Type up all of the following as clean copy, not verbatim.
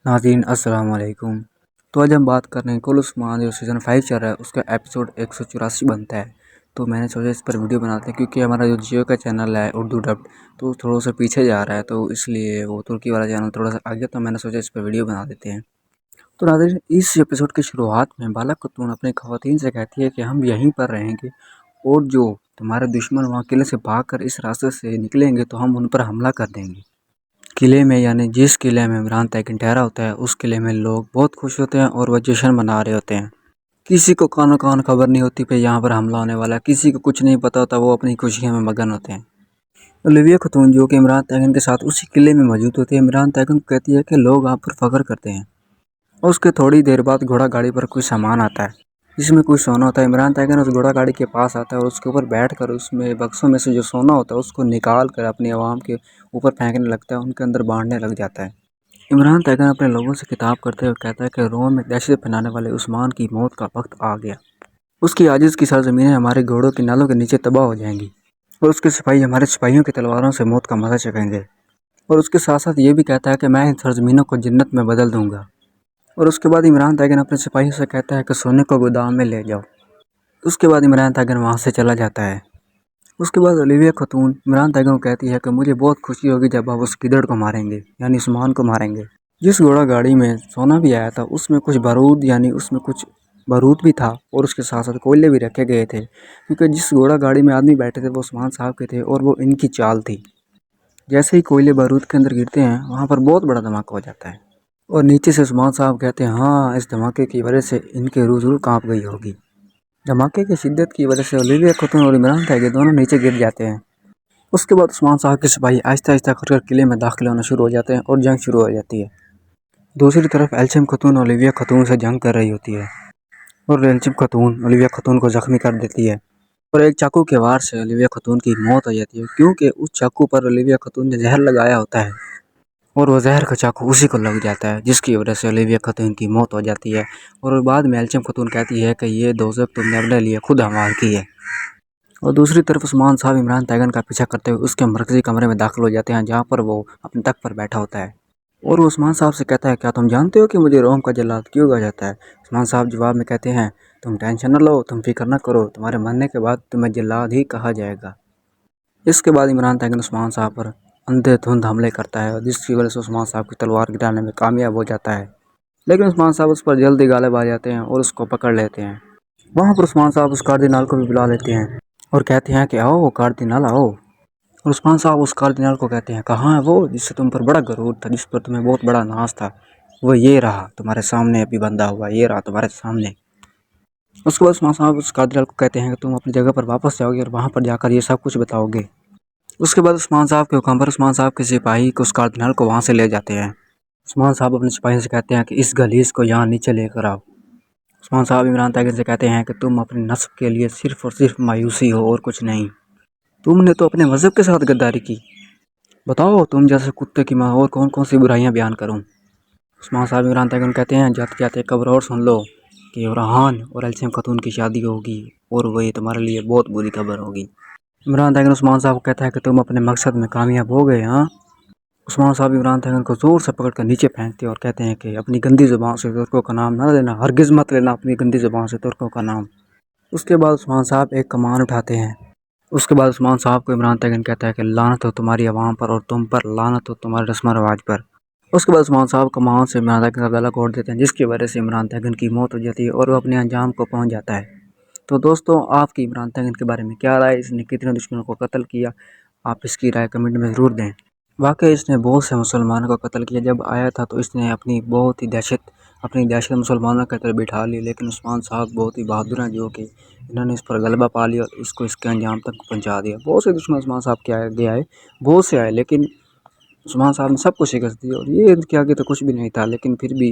नाज़रीन अस्सलाम वालेकुम। तो आज हम बात कर रहे हैं कुल उस्मान जो सीज़न 5 चल रहा है उसका एपिसोड 184 बनता है। तो मैंने सोचा इस पर वीडियो बनाते हैं क्योंकि हमारा जो जियो का चैनल है उर्दू डब्ड तो थोड़ा सा पीछे जा रहा है, तो इसलिए वो तुर्की वाला चैनल थोड़ा सा आगे, तो मैंने सोचा इस पर वीडियो बना देते हैं। तो नाज़रीन इस एपिसोड की शुरुआत में बाला खतून अपने ख़वातीन से कहती है कि हम यहीं पर रहेंगे और जो तुम्हारे दुश्मन वहाँ किले से भाग कर इस रास्ते से निकलेंगे तो हम उन पर हमला कर देंगे। किले में यानी जिस किले में इमरान तैगिन ठहरा होता है उस किले में लोग बहुत खुश होते हैं और वह जश्न मना रहे होते हैं। किसी को कानो कान खबर नहीं होती कि यहाँ पर हमला होने वाला है, किसी को कुछ नहीं पता होता, वो अपनी खुशियों में मगन होते हैं। ओलिविया खतून जो कि इमरान तैगिन के साथ उसी किले में मौजूद होती है, इमरान तैगिन को कहती है कि लोग आप पर फख्र करते हैं। और उसके थोड़ी देर बाद घोड़ा गाड़ी पर कोई सामान आता है जिसमें कुछ सोना होता है। इमरान तैगिन उस घोड़ा गाड़ी के पास आता है और उसके ऊपर बैठ कर उसमें बक्सों में से जो सोना होता है उसको निकाल कर अपनी आवाम के ऊपर फेंकने लगता है, उनके अंदर बांटने लग जाता है। इमरान तैगिन अपने लोगों से खिताब करते हुए कहता है कि रोम में दहशत फैलाने वाले उस्मान की मौत का वक्त आ गया। उसकी आजिज़ की सरजमीनें हमारे घोड़ों की नालों के नीचे तबाह हो जाएंगी और उसके सिपाही हमारे सिपाहियों की तलवारों से मौत का मजा चखेंगे। और उसके साथ साथ ये भी कहता है कि मैं इन सरजमीनों को जन्नत में बदल दूंगा। और उसके बाद इमरान तैगिन अपने सिपाहियों से कहता है कि सोने को गोदाम में ले जाओ। उसके बाद इमरान तैगिन वहाँ से चला जाता है। उसके बाद ओलिविया खतून इमरान तैगिन को कहती है कि मुझे बहुत खुशी होगी जब आप उस गिदड़ को मारेंगे, यानी उस्मान को मारेंगे। जिस घोड़ा गाड़ी में सोना भी आया था उसमें कुछ बारूद यानी उसमें कुछ बारूद भी था और उसके साथ साथ कोयले भी रखे गए थे, क्योंकि जिस घोड़ा गाड़ी में आदमी बैठे थे वो उस्मान साहब के थे और वो इनकी चाल थी। जैसे ही कोयले बारूद के अंदर गिरते हैं वहाँ पर बहुत बड़ा धमाका हो जाता है और नीचे से उस्मान साहब कहते हैं हाँ, इस धमाके की वजह से इनकी रूह ज़रूर काँप गई होगी। धमाके की शिद्दत की वजह से ओलिविया खतून और इमरान तैगिन दोनों नीचे गिर जाते हैं। उसके बाद उस्मान साहब के सिपाही आहिस्ता आहिस्ता कर किले में दाखिल होना शुरू हो जाते हैं और जंग शुरू हो जाती है। दूसरी तरफ एल्शिम खतून ओलिविया खतून से जंग कर रही होती है और एल्शिम खतून ओलिविया खतून को जख्मी कर देती है और एक चाकू के वार से ओलिविया खतून की मौत हो जाती है, क्योंकि उस चाकू पर ओलिविया खतून ने जहर लगाया होता है और वो जहर का चाकू उसी को लग जाता है, जिसकी वजह से ओलिविया खतून की मौत हो जाती है। और बाद में एल्शिम खतून कहती है कि ये दोज़ख तुमने अपने लिए खुद हमार की है। और दूसरी तरफ उस्मान साहब इमरान तैगिन का पीछा करते हुए उसके मरकजी कमरे में दाखिल हो जाते हैं जहाँ पर वो अपने तख्त पर बैठा होता है और वो उस्मान साहब से कहता है क्या तुम जानते हो कि मुझे रोम का जल्लाद क्यों कहा जाता है। उस्मान साहब जवाब में कहते हैं तुम टेंशन न लो, तुम फिक्र न करो, तुम्हारे मरने के बाद तुम्हें जल्लाद ही कहा जाएगा। इसके बाद इमरान तैगिन उस्मान साहब पर अंधेधुंध हमले करता है जिसकी वजह से उस्मान साहब की तलवार गिराने में कामयाब हो जाता है, लेकिन उस्मान साहब उस पर जल्दी गालिब आ जाते हैं और उसको पकड़ लेते हैं। वहाँ पर उस्मान साहब उस कार्दिनाल को भी बुला लेते हैं और कहते हैं कि आओ कार्दिनाल आओ। और उस्मान साहब उस कार्दिनाल को कहते हैं कहाँ है वो जिससे तुम पर बड़ा गरूर था, जिस पर तुम्हें बहुत बड़ा नाज था, वो ये रहा तुम्हारे सामने अभी बंधा हुआ, ये रहा तुम्हारे सामने। उसके बाद उस्मान साहब उस कार्दिनाल को कहते हैं कि तुम अपनी जगह पर वापस जाओगे और वहाँ पर जाकर ये सब कुछ बताओगे। उसके बाद उस्मान साहब के हुक्म पर उस्मान साहब के सिपाही को उस कार्दिनाल को वहाँ से ले जाते हैं। उस्मान साहब अपने सिपाही से कहते हैं कि इस गलीस को यहाँ नीचे लेकर आओ। उस्मान साहब इमरान तैगिन से कहते हैं कि तुम अपने नस्ब के लिए सिर्फ़ और सिर्फ मायूसी हो और कुछ नहीं, तुमने तो अपने मज़हब के साथ गद्दारी की, बताओ तुम जैसे कुत्ते की माँ और कौन कौन सी बुराइयां बयान करूं। उस्मान साहब इमरान तैगिन कहते हैं जाते जाते एक खबर और सुन लो कि इमरान और एल्शिम खतून की शादी होगी और वही तुम्हारे लिए बहुत बुरी खबर होगी। इमरान तैगिन उस्मान साहब को कहता है कि तुम अपने मकसद में कामयाब हो गए। हाँ, उस्मान साहब इमरान तैगिन को ज़ोर से पकड़ कर नीचे फेंकते और कहते हैं कि अपनी गंदी ज़ुबान से तुर्कों का नाम ना लेना, हरगिज़ मत लेना अपनी गंदी ज़ुबान से तुर्कों का नाम। उसके बाद उस्मान साहब एक कमान उठाते हैं। उसके बाद उस्मान साहब को इमरान तैगिन कहता है कि लानत हो तुम्हारी आवाम पर और तुम पर, लानत हो तुम्हारे रस्म रवाज पर। उसके बाद उस्मान साहब कमान से इमरान तैगिन का गला घोंट देते हैं, जिसकी वजह से इमरान तैगिन की मौत हो जाती है और वो अपने अंजाम को पहुंच जाता है। तो दोस्तों आपकी इमरान तैगिन के बारे में क्या राय, इसने कितने दुश्मनों को कत्ल किया, आप इसकी राय कमेंट में ज़रूर दें। वाकई इसने बहुत से मुसलमानों को कत्ल किया, जब आया था तो इसने अपनी दहशत मुसलमानों की तरफ बिठा ली, लेकिन उस्मान साहब बहुत ही बहादुर हैं जो कि इन्होंने इस पर गलबा पा लिया और इसको इसके अंजाम तक पहुंचा दिया। बहुत से दुश्मन उस्मान साहब के आगे आए, बहुत से आए, लेकिन उस्मान साहब ने सबको शिकस्त दी और ये इनके आगे तो कुछ भी नहीं था, लेकिन फिर भी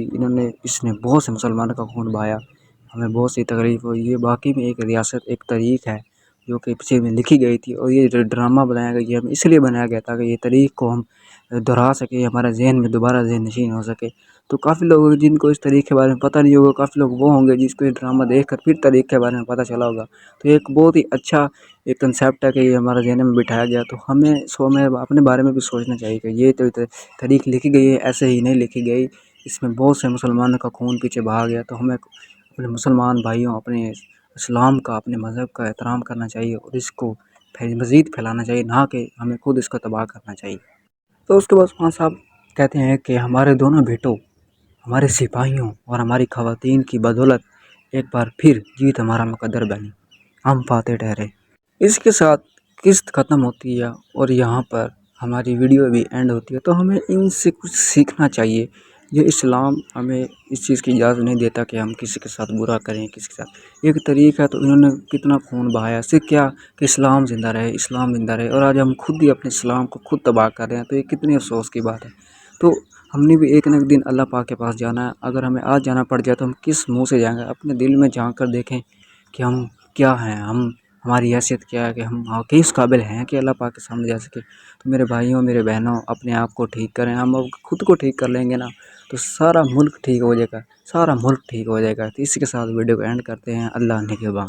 इसने बहुत से मुसलमानों का खून बहाया। हमें बहुत सी तकलीफ हुई। ये बाकी में एक रियासत, एक तारीख है जो कि पीछे में लिखी गई थी और ये जो ड्रामा बनाया गया ये इसलिए बनाया गया था कि ये तारीख को हम दोहरा सके, हमारे जहन में दोबारा जहन नशीन हो सके। तो काफ़ी लोग होंगे जिनको इस तारीख के बारे में पता नहीं होगा, काफ़ी लोग वो होंगे जिसको ये ड्रामा देख कर फिर तारीख के बारे में पता चला होगा। तो ये एक बहुत ही अच्छा एक कंसेप्ट है कि ये हमारे जहन में बिठाया गया। तो हमें अपने बारे में भी सोचना चाहिए कि ये तो तारीख लिखी गई है, ऐसे ही नहीं लिखी गई। اس میں بہت سے مسلمانوں کا خون پیچھے بہا گیا، تو ہمیں اپنے مسلمان بھائیوں، اپنے اسلام کا، اپنے مذہب کا احترام کرنا چاہیے اور اس کو مزید پھیلانا چاہیے، نہ کہ ہمیں خود اس کو تباہ کرنا چاہیے۔ تو اس کے بعد عثمان صاحب کہتے ہیں کہ ہمارے دونوں بیٹوں، ہمارے سپاہیوں اور ہماری خواتین کی بدولت ایک بار پھر جیت ہمارا مقدر بنی، ہم فاتح ٹھہرے۔ اس کے ساتھ قسط ختم ہوتی ہے اور یہاں پر ہماری ویڈیو بھی اینڈ ہوتی ہے۔ تو ہمیں ان سے کچھ سیکھنا چاہیے۔ یہ اسلام ہمیں اس چیز کی اجازت نہیں دیتا کہ ہم کسی کے ساتھ برا کریں، کسی کے ساتھ ایک طریقہ ہے۔ تو انہوں نے کتنا خون بہایا، صرف کیا کہ اسلام زندہ رہے، اسلام زندہ رہے، اور آج ہم خود ہی اپنے اسلام کو خود تباہ کر رہے ہیں۔ تو یہ کتنی افسوس کی بات ہے۔ تو ہم نے بھی ایک نہ ایک دن اللہ پاک کے پاس جانا ہے۔ اگر ہمیں آج جانا پڑ جائے تو ہم کس منہ سے جائیں گے؟ اپنے دل میں جھانک کر دیکھیں کہ ہم کیا ہیں، ہماری حیثیت کیا ہے، کہ ہم کس قابل ہیں کہ اللہ پاک کے سامنے جا سکے۔ تو میرے بھائیوں، میرے بہنوں، اپنے آپ کو ٹھیک کریں۔ ہم خود کو ٹھیک کر لیں گے نا تو سارا ملک ٹھیک ہو جائے گا، سارا ملک ٹھیک ہو جائے گا۔ تو اسی کے ساتھ ویڈیو کو اینڈ کرتے ہیں۔ اللہ نگہباں۔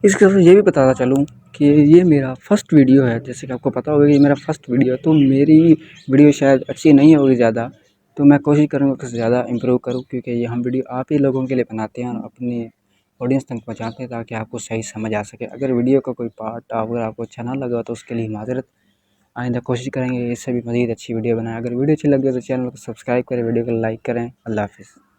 اس کے ساتھ یہ بھی بتاتا چلوں کہ یہ میرا فرسٹ ویڈیو ہے، جیسے کہ آپ کو پتہ ہوگا یہ میرا فرسٹ ویڈیو ہے، تو میری ویڈیو شاید اچھی نہیں ہوگی زیادہ، تو میں کوشش کروں گا کہ زیادہ امپروو کروں، کیونکہ یہ ہم ویڈیو آپ ہی لوگوں کے لیے بناتے ہیں اور اپنے آڈینس تک پہنچاتے ہیں تاکہ آپ کو صحیح سمجھ آ سکے۔ اگر ویڈیو کا کوئی پارٹ اگر آپ کو اچھا نہ لگا تو اس کے لیے معذرت۔ آئندہ کوشش کریں گے اس سے بھی مزید اچھی ویڈیو بنائیں۔ اگر ویڈیو اچھی لگے تو چینل کو سبسکرائب کریں، ویڈیو کو لائک کریں۔ اللہ حافظ۔